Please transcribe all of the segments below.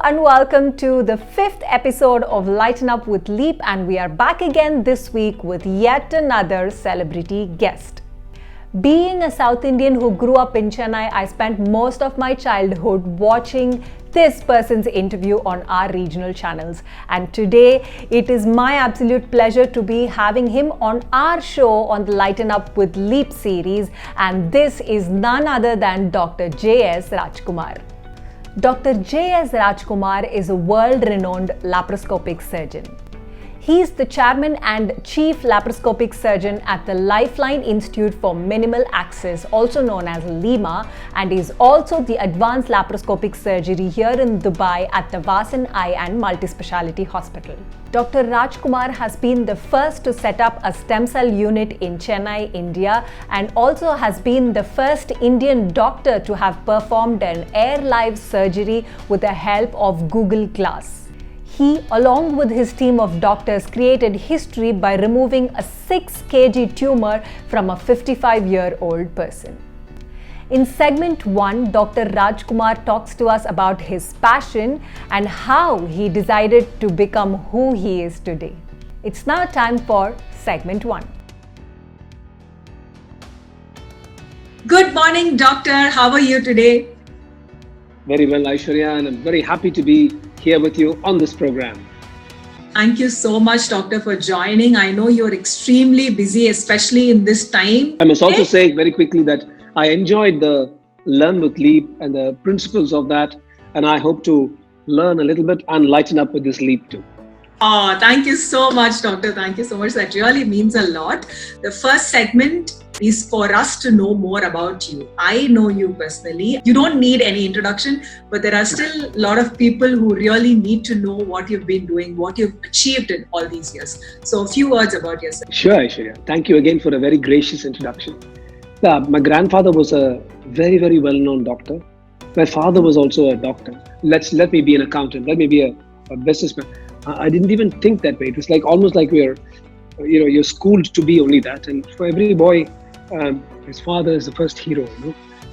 and welcome to the 5th episode of Lighten Up with Leap, and we are back again this week with yet another celebrity guest. Being a South Indian who grew up in Chennai, I spent most of my childhood watching this person's interview on our regional channels, and today it is my absolute pleasure to be having him on our show on the Lighten Up with Leap series, and this is none other than Dr. J.S. Rajkumar. Dr. J.S. Rajkumar is a world-renowned laparoscopic surgeon. He is the chairman and chief laparoscopic surgeon at the Lifeline Institute for Minimal Access, also known as LIMA, and is also the advanced laparoscopic surgery here in Dubai at the Vasan Eye Multispeciality Hospital. Dr. Rajkumar has been the first to set up a stem cell unit in Chennai, India, and also has been the first Indian doctor to have performed an air live surgery with the help of Google Glass. He, along with his team of doctors, created history by removing a 6 kg tumor from a 55-year-old person. In segment 1, Dr. Rajkumar talks to us about his passion and how he decided to become who he is today. It's now time for segment 1. Good morning, doctor. How are you today? Very well, Aishwarya, and I'm very happy to be here with you on this program. Thank you so much, doctor, for joining. I know you're extremely busy, especially in this time. I must also say very quickly that I enjoyed the Learn with Leap and the principles of that, and I hope to learn a little bit and lighten up with this leap too. Oh, thank you so much, doctor. Thank you so much. That really means a lot. The first segment is for us to know more about you. I know you personally. You don't need any introduction, but there are still a lot of people who really need to know what you've been doing, what you've achieved in all these years. So a few words about yourself. Sure, Aishwarya. Thank you again for a very gracious introduction. My grandfather was a very, very well-known doctor. My father was also a doctor. Let me be an accountant. Let me be a businessman. I didn't even think that way. It was like almost like you're schooled to be only that. And for every boy, his father is the first hero.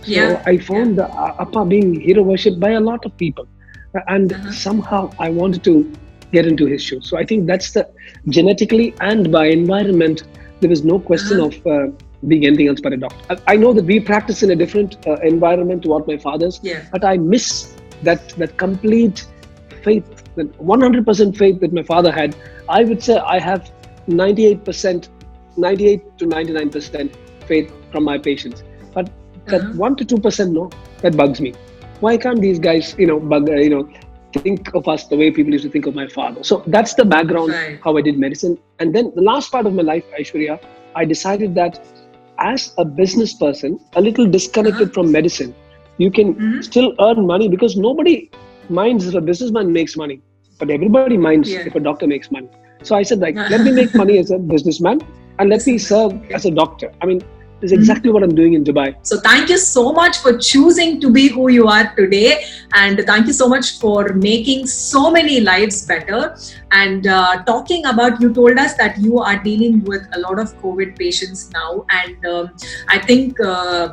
So I found Appa being hero worshipped by a lot of people, and somehow I wanted to get into his shoes. So I think that's the genetically and by environment. There was no question of being anything else but a doctor. I know that we practice in a different environment to what my father's, but I miss that complete faith, that 100% faith that my father had. I would say I have 98 to 99% faith from my patients, but that 1 to 2% no, that bugs me. Why can't these guys think of us the way people used to think of my father? So that's the background, how I did medicine. And then the last part of my life, Aishwarya, I decided that as a business person, a little disconnected from medicine, you can still earn money, because nobody minds if a businessman makes money, but everybody minds if a doctor makes money. So I said, let me make money as a businessman and let me serve as a doctor. I mean, this is exactly what I'm doing in Dubai. So thank you so much for choosing to be who you are today. And thank you so much for making so many lives better. And talking about, you told us that you are dealing with a lot of COVID patients now. And I think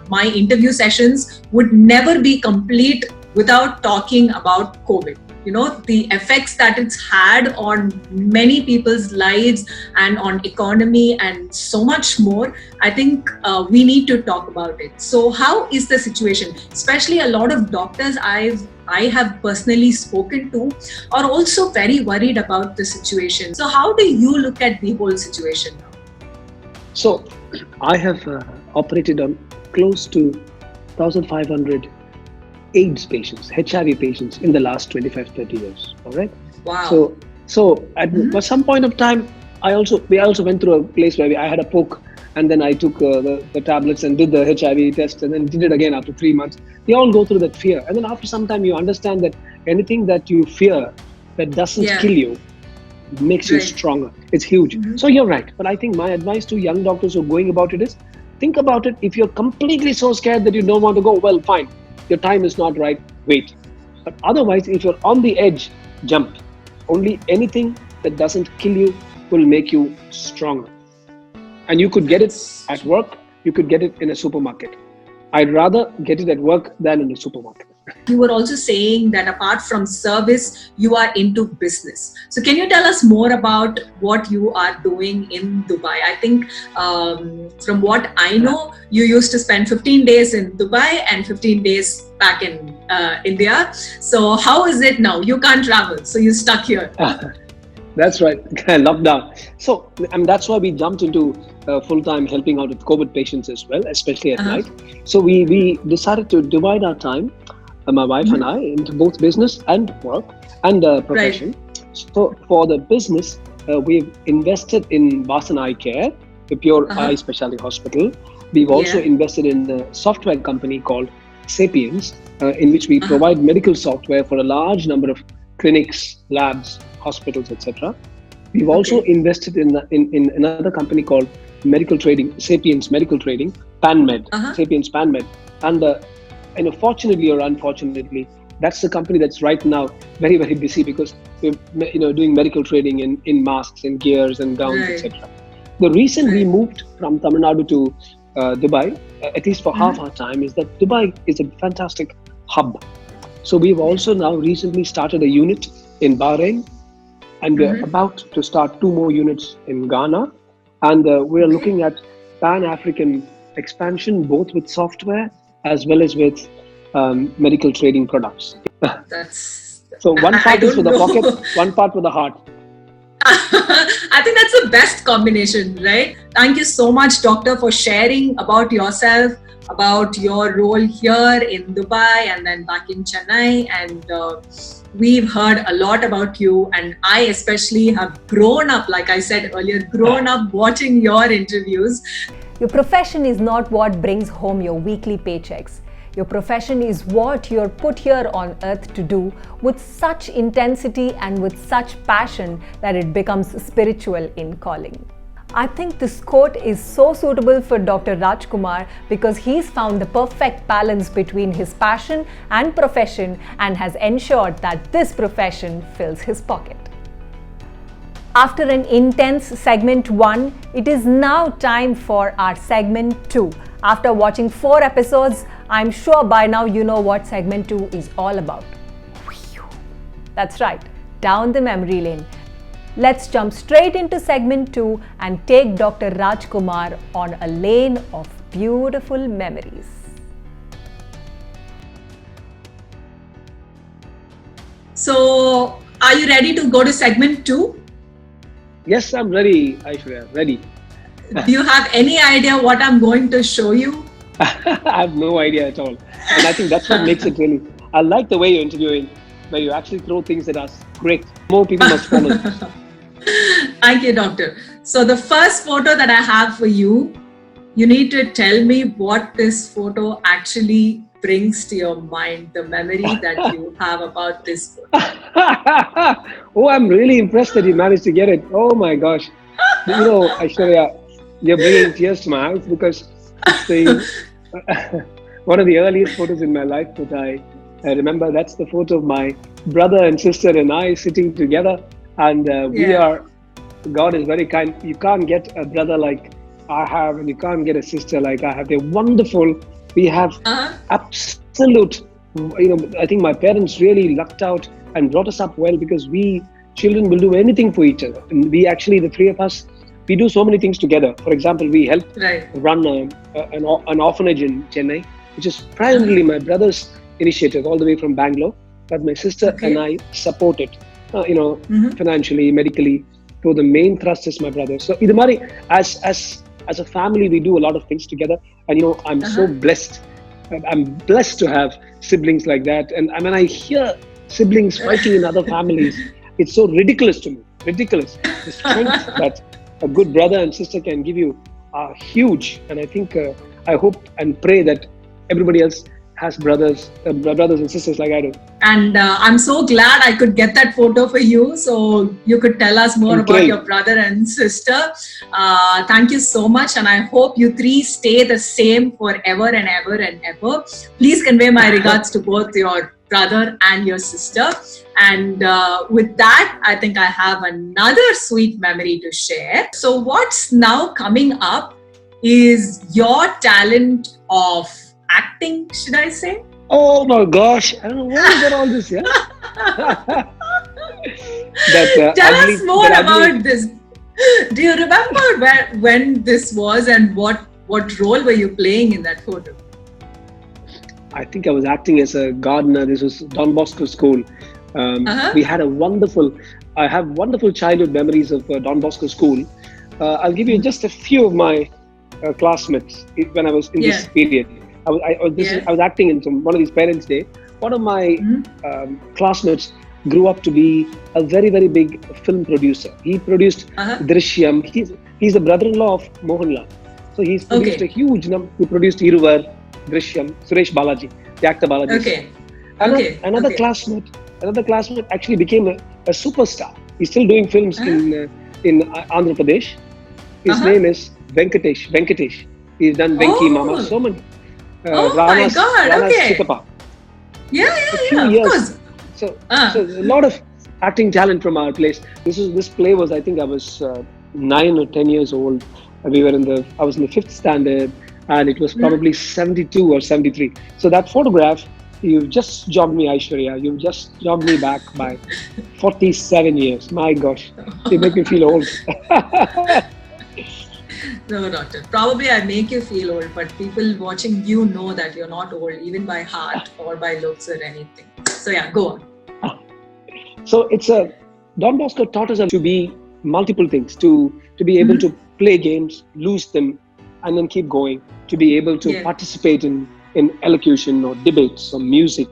my interview sessions would never be complete without talking about COVID. The effects that it's had on many people's lives and on economy and so much more. I think we need to talk about it. So how is the situation? Especially a lot of doctors I have personally spoken to are also very worried about the situation. So how do you look at the whole situation now? So I have operated on close to 1,500 AIDS patients, HIV patients in the last 25-30 years. All right. Wow. So at some point of time, we also went through a place where I had a poke, and then I took the tablets and did the HIV test, and then did it again after 3 months. We all go through that fear, and then after some time, you understand that anything that you fear that doesn't kill you makes you stronger. It's huge. So you're right. But I think my advice to young doctors who are going about it is, think about it. If you're completely so scared that you don't want to go, well, fine. Your time is not right, wait. But otherwise, if you're on the edge, jump. Only anything that doesn't kill you will make you stronger. And you could get it at work, you could get it in a supermarket. I'd rather get it at work than in a supermarket. You were also saying that apart from service, you are into business. So can you tell us more about what you are doing in Dubai? I think from what I know, you used to spend 15 days in Dubai and 15 days back in India. So how is it now? You can't travel, so you're stuck here. That's right. Lockdown. So, and that's why we jumped into full-time helping out with COVID patients as well, especially at night. So we decided to divide our time, my wife and I, into both business and work and profession. Right. So for the business, we've invested in Vasan Eye Care, the pure eye specialty hospital. We've also invested in a software company called Sapiens, in which we provide medical software for a large number of clinics, labs, hospitals, etc. We've also invested in another company called Medical Trading, Sapiens Medical Trading, PanMed, Sapiens PanMed, and fortunately or unfortunately, that's the company that's right now very, very busy because we're doing medical trading in masks and gears and gowns, etc. The reason we moved from Tamil Nadu to Dubai, at least for half our time, is that Dubai is a fantastic hub. So we've also now recently started a unit in Bahrain, and we're about to start 2 more units in Ghana. And we're looking at Pan-African expansion, both with software as well as with medical trading products. So one part is for the pocket, one part for the heart. I think that's the best combination, right? Thank you so much, Doctor, for sharing about yourself, about your role here in Dubai and then back in Chennai. And we've heard a lot about you. And I especially have grown up, like I said earlier, grown up watching your interviews. Your profession is not what brings home your weekly paychecks. Your profession is what you're put here on earth to do with such intensity and with such passion that it becomes spiritual in calling. I think this quote is so suitable for Dr. Rajkumar because he's found the perfect balance between his passion and profession and has ensured that this profession fills his pocket. After an intense segment 1, it is now time for our segment 2. After watching 4 episodes, I'm sure by now you know what segment 2 is all about. That's right, down the memory lane. Let's jump straight into segment 2 and take Dr. Rajkumar on a lane of beautiful memories. So, are you ready to go to segment 2? Yes, I'm ready, Aishwarya, ready. Do you have any idea what I'm going to show you? I have no idea at all. And I think that's what makes it really... I like the way you're interviewing, where you actually throw things at us. Great. More people must follow. Thank you, Doctor. So the first photo that I have for you, you need to tell me what this photo actually brings to your mind, the memory that you have about this photo. Oh, I'm really impressed that you managed to get it. Oh my gosh. Aishwarya, you're bringing tears to my eyes because it's one of the earliest photos in my life that I remember. That's the photo of my brother and sister and I sitting together. And God is very kind. You can't get a brother like I have, and you can't get a sister like I have. They're wonderful. We have absolute, I think my parents really lucked out and brought us up well because we children will do anything for each other. And we actually, the 3 of us, we do so many things together. For example, we help run an orphanage in Chennai, which is primarily my brother's initiative all the way from Bangalore. But my sister and I support it, financially, medically. So the main thrust is my brother. So as a family, we do a lot of things together. And I'm so blessed. I'm blessed to have siblings like that. And when I hear siblings fighting in other families, it's so ridiculous to me. Ridiculous. The strength that a good brother and sister can give you are huge. And I think, I hope and pray that everybody else has brothers and sisters like I do. And I'm so glad I could get that photo for you, so you could tell us more about your brother and sister. Thank you so much, and I hope you 3 stay the same forever and ever and ever. Please convey my regards to both your brother and your sister. And with that, I think I have another sweet memory to share. So what's now coming up is your talent of acting, should I say? Oh my gosh! I don't know where you got all this. Yeah, Tell us more about this. Do you remember when this was and what role were you playing in that photo? I think I was acting as a gardener. This was Don Bosco School. We had I have wonderful childhood memories of Don Bosco School. I'll give you just a few of my classmates when I was in this period. I was acting in one of these Parents' Day. One of my classmates grew up to be a very, very big film producer. He produced Drishyam. He's the brother-in-law of Mohanlal. So he's produced a huge number. He produced Iruvar, Drishyam, Suresh Balaji, the actor Balaji. Another classmate actually became a superstar. He's still doing films in Andhra Pradesh. His name is Venkatesh. He's done Venki Mama, so many. My God! Rana's Chitappa. Of course. So a lot of acting talent from our place. This play was, I think I was 9 or 10 years old. I was in the 5th standard, and it was probably 72 or 73. So that photograph, you've just jogged me, Aishwarya. You've just jogged me back by 47 years. My gosh, you make me feel old. No, doctor. Probably I make you feel old, but people watching you know that you're not old, even by heart or by looks or anything. So yeah, go on. So Don Bosco taught us to be multiple things, to be able to play games, lose them, and then keep going, to be able to participate in elocution or debates or music,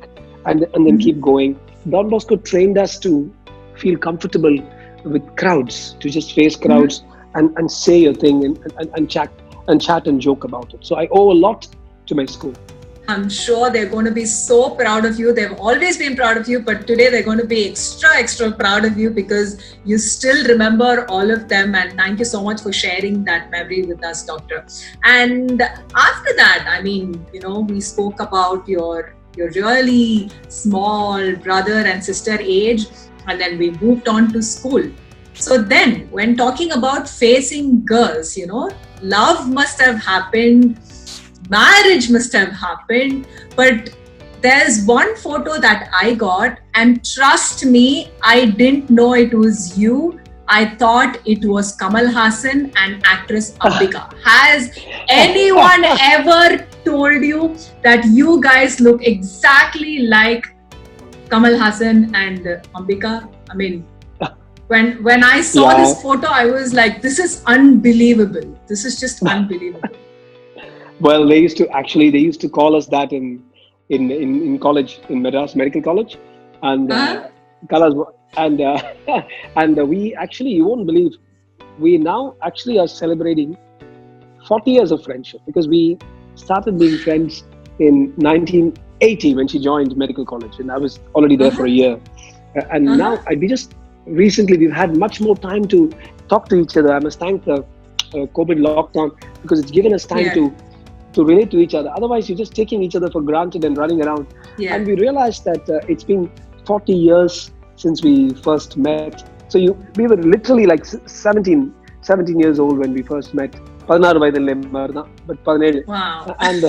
and then keep going. Don Bosco trained us to feel comfortable with crowds, to just face crowds and say your thing and chat and joke about it. So I owe a lot to my school. I'm sure they're going to be so proud of you. They've always been proud of you, but today they're going to be extra proud of you because you still remember all of them. And thank you so much for sharing that memory with us, Doctor. And after that, I mean, we spoke about your really small brother and sister age, and then we moved on to school. So then, when talking about facing girls, love must have happened, marriage must have happened, but there's one photo that I got, and trust me, I didn't know it was you. I thought it was Kamal Haasan and actress Ambika. Has anyone ever told you that you guys look exactly like Kamal Haasan and Ambika? I mean, when I saw this photo, I was like, this is unbelievable. This is just unbelievable. Well, they used to call us that in college, in Madras Medical College, and we actually, you won't believe, we now actually are celebrating 40 years of friendship, because we started being friends in 1980 when she joined medical college, and I was already there for a year, and now recently we've had much more time to talk to each other. I must thank the COVID lockdown, because it's given us time to relate to each other. Otherwise, you're just taking each other for granted and running around. And we realized that it's been 40 years since we first met. So we were literally like 17 years old when we first met. Wow. And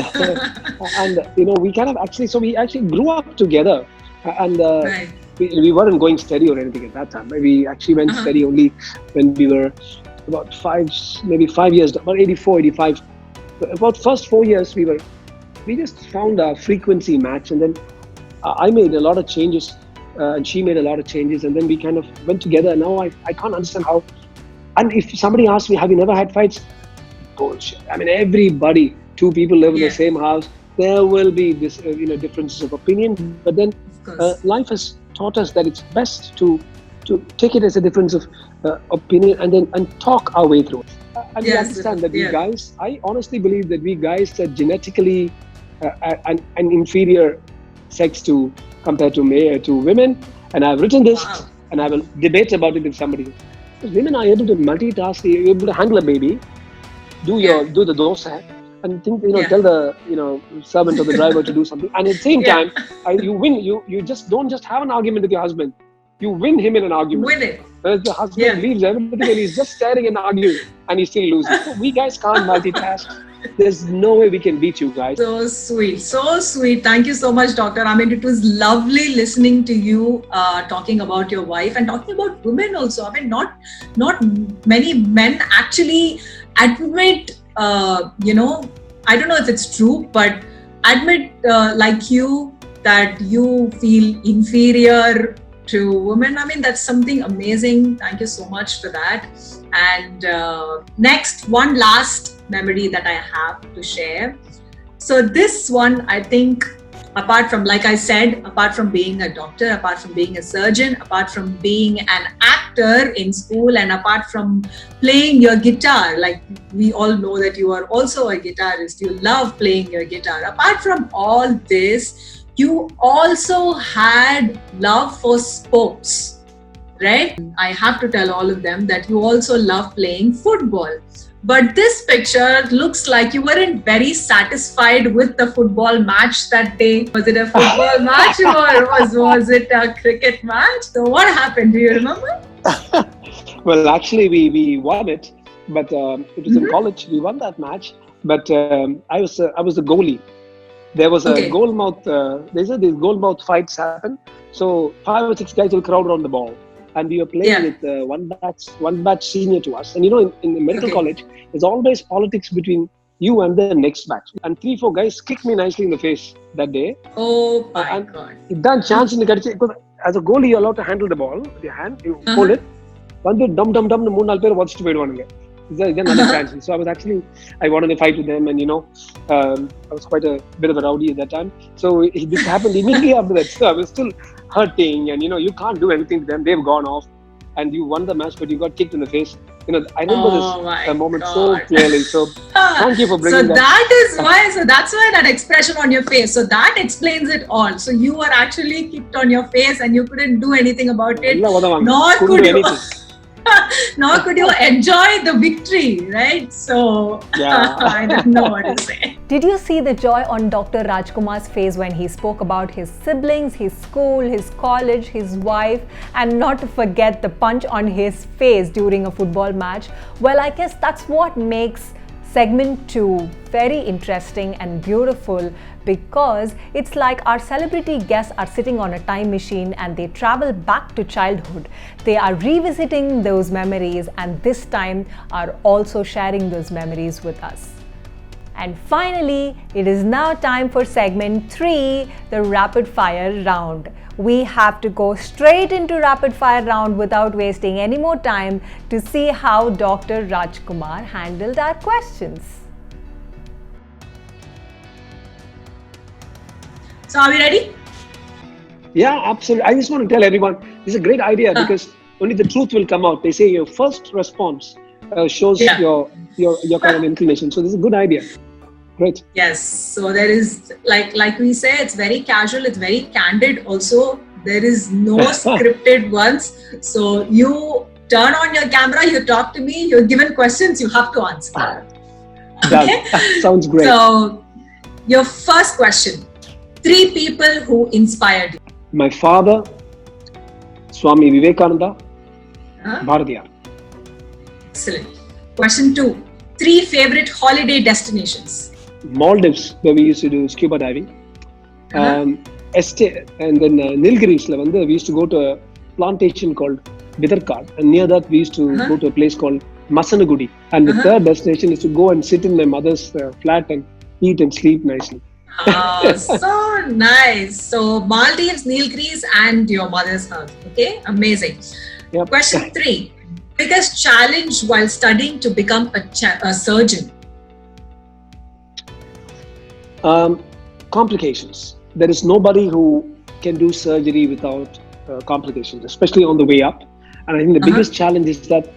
we kind of we actually grew up together, and we weren't going steady or anything at that time. We actually went steady only when we were about 5 years, about 84, 85. About first 4 years, we just found our frequency match, and then I made a lot of changes, and she made a lot of changes, and then we kind of went together. And now I can't understand how. And if somebody asks me, have you never had fights? Bullshit. I mean, everybody, 2 people live in the same house. There will be this, differences of opinion, but then life has taught us that it's best to take it as a difference of opinion and talk our way through it. And we understand that we guys, I honestly believe that we guys are genetically an inferior sex compared to women. And I've written this, and I will debate about it with somebody. Because women are able to multitask, they're able to handle a baby, do the dosa, and tell the servant or the driver to do something. And at the same time, you win. You just don't just have an argument with your husband. You win him in an argument. Win it. Whereas the husband leaves everything and he's just staring and arguing, and he still loses. So we guys can't multitask. There's no way we can beat you guys. So sweet, so sweet. Thank you so much, Doctor. I mean, it was lovely listening to you talking about your wife and talking about women also. I mean, not many men actually admit, I don't know if it's true, but admit like you that you feel inferior to women. I mean, that's something amazing. Thank you so much for that. And next, one last memory that I have to share. So this one, I think, apart from, like I said, apart from being a doctor, apart from being a surgeon, apart from being an actor in school, and apart from playing your guitar, like we all know that you are also a guitarist, you love playing your guitar. Apart from all this, you also had love for sports, right? I have to tell all of them that you also love playing football. But this picture looks like you weren't very satisfied with the football match that day. Was it a football match or was it a cricket match? So what happened? Do you remember? Well, actually, we won it, but it was in college. We won that match, but I was the goalie. There was a goal mouth. They said these goal mouth fights happen. So 5 or 6 guys will crowd around the ball. And we were playing with one batch senior to us. And in the medical college, there's always politics between you and the next batch. And 3-4 guys kicked me nicely in the face that day. Oh my God. That chance in the because as a goalie, you're allowed to handle the ball with your hand. You hold it. One dum dum dum, 3-4 பேர் watched போயிடுவானுங்க. Is another chance. So I won in a fight with them, and I was quite a bit of a rowdy at that time. So this happened immediately after that. So I was still hurting, and you can't do anything to them. They've gone off, and you won the match, but you got kicked in the face. I remember this moment so clearly. So thank you for bringing that. So that is why. So that's why that expression on your face. So that explains it all. So you were actually kicked on your face, and you couldn't do anything about it. Nor could you. Nor could you enjoy the victory, right? So I don't know what to say. Did you see the joy on Dr. Rajkumar's face when he spoke about his siblings, his school, his college, his wife, and not to forget the punch on his face during a football match? Well, I guess that's what makes segment 2 very interesting and beautiful, because it's like our celebrity guests are sitting on a time machine and they travel back to childhood. They are revisiting those memories, and this time are also sharing those memories with us. And finally, it is now time for segment 3, the rapid fire round. We have to go straight into rapid fire round without wasting any more time to see how Dr. Rajkumar handled our questions. So are we ready? Yeah, absolutely. I just want to tell everyone, this is a great idea because only the truth will come out. They say your first response shows your kind of inclination. So this is a good idea. Great. Yes. So there is, like we say, it's very casual, it's very candid also. There is no scripted ones. So you turn on your camera, you talk to me, you're given questions, you have to answer. Okay? Sounds great. So your first question, 3 people who inspired you. My father, Swami Vivekananda, Bharatiyar. Excellent. Question 2, 3 favorite holiday destinations. Maldives, where we used to do scuba diving. And then Nilgiris, we used to go to a plantation called Vidarkad, and near that we used to go to a place called Masanagudi. And the third destination is to go and sit in my mother's flat and eat and sleep nicely. Oh, so nice. So Maldives, Nilgiris, and your mother's house. Okay, amazing. Yep. Question 3, biggest challenge while studying to become a surgeon. Complications. There is nobody who can do surgery without complications, especially on the way up. And I think the biggest challenge is that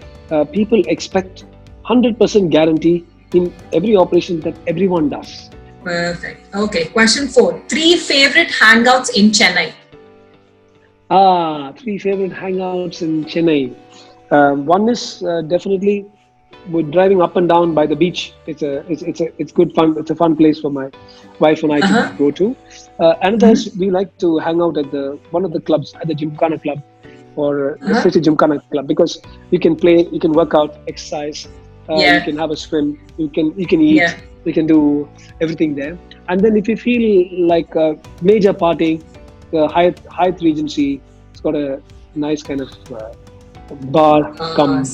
people expect 100% guarantee in every operation that everyone does. Perfect. Okay. Question 4, 3 favorite hangouts in Chennai. 3 favorite hangouts in Chennai. One is definitely we're driving up and down by the beach. It's good fun. It's a fun place for my wife and I to go to. Another is we like to hang out at one of the clubs, at the Gymkhana club, or especially Gymkhana club, because you can play, you can work out, exercise, You can have a swim. You can eat. Yeah. You can do everything there. And then if you feel like a major party, the Hyatt Regency, it's got a nice kind of bar come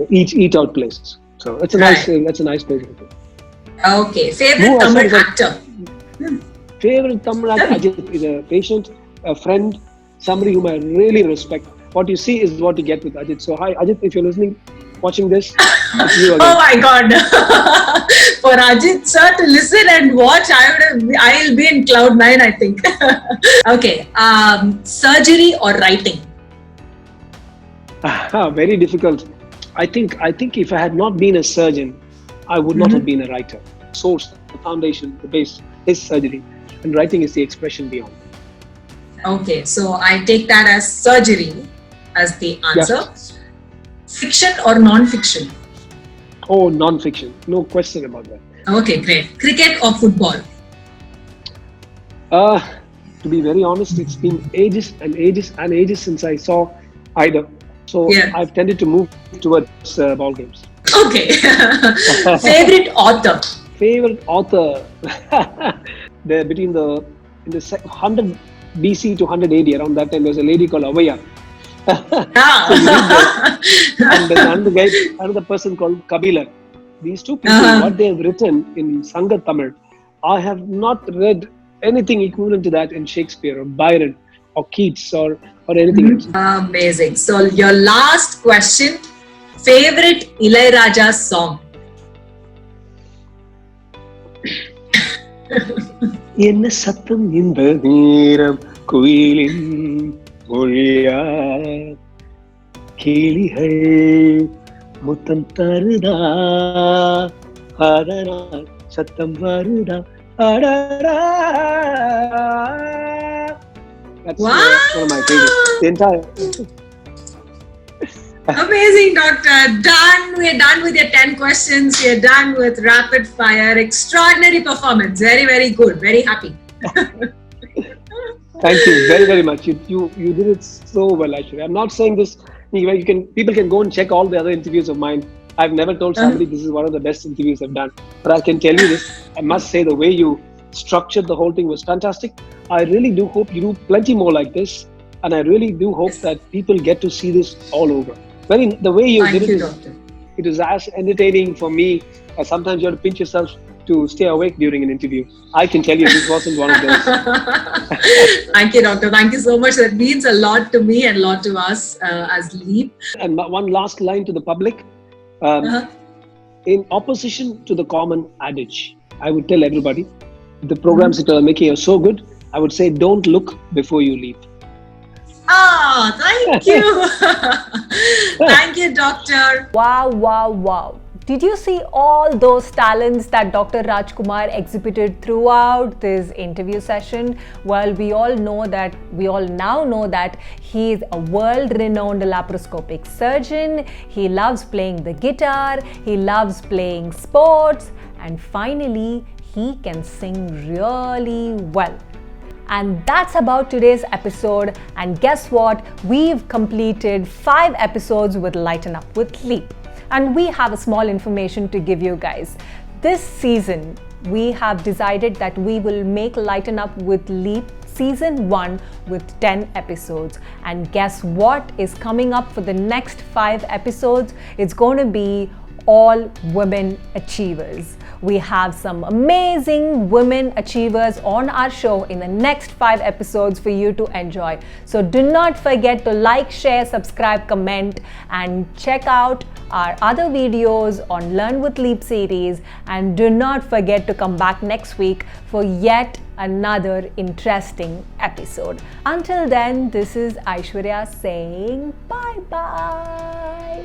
eat out place. So it's a nice place. Okay. Favorite Tamil actor? Favorite Tamil actor Ajit is a patient, a friend, somebody whom I really respect. What you see is what you get with Ajit. So hi Ajit, if you're listening, watching this, it's you again. Oh my God! For Ajit sir to listen and watch, I'll be in cloud 9, I think. Okay. Surgery or writing? Very difficult. I think if I had not been a surgeon, I would not have been a writer. Source, the foundation, the base is surgery, and writing is the expression beyond. Okay, so I take that as surgery as the answer. Yes. Fiction or non-fiction? Oh, non-fiction. No question about that. Okay, great. Cricket or football? To be very honest, it's been ages and ages and ages since I saw either. So I've tended to move towards ball games. Okay. Favorite author? Favorite author? Between the 100 BC to 100 AD, around that time, there was a lady called Avaya. And there's another person called Kabila. These two people, what they have written in Sangha Tamil, I have not read anything equivalent to that in Shakespeare or Byron or Keats or anything else. Amazing. So your last question, favorite Ilayaraja song? என்ன சத்தம் இந்த நேரம் கோயிலின் மொழியா கிளிகள் முத்தம் தருதா அதனால் சத்தம் வருதா அடடா. That's one of my favorites. The entire Amazing, doctor. Done. We're done with your 10 questions. We're done with rapid fire. Extraordinary performance. Very, very good. Very happy. Thank you very, very much. You did it so well, actually. I'm not saying this. People can go and check all the other interviews of mine. I've never told somebody this is one of the best interviews I've done. But I can tell you this. I must say the way you structured the whole thing was fantastic. I really do hope you do plenty more like this. And I really do hope that people get to see this all over. The way you did it, it is as entertaining for me as sometimes you have to pinch yourself to stay awake during an interview. I can tell you this wasn't one of those. Thank you, doctor. Thank you so much. That means a lot to me and a lot to us as LEAP. And one last line to the public. In opposition to the common adage, I would tell everybody, the programs that are making are so good, I would say don't look before you leap. Thank you. Thank you, doctor. Wow, wow, wow. Did you see all those talents that Dr. Rajkumar exhibited throughout this interview session? Well, we all now know that he is a world-renowned laparoscopic surgeon. He loves playing the guitar. He loves playing sports. And finally, he can sing really well. And that's about today's episode. And guess what? We've completed 5 episodes with Lighten Up with LEAP. And we have a small information to give you guys. This season, we have decided that we will make Lighten Up with LEAP Season 1 with 10 episodes. And guess what is coming up for the next 5 episodes? It's going to be all women achievers. We have some amazing women achievers on our show in the next 5 episodes for you to enjoy. So do not forget to like, share, subscribe, comment, and check out our other videos on Learn with LEAP series. And do not forget to come back next week for yet another interesting episode. Until then, this is Aishwarya saying bye-bye.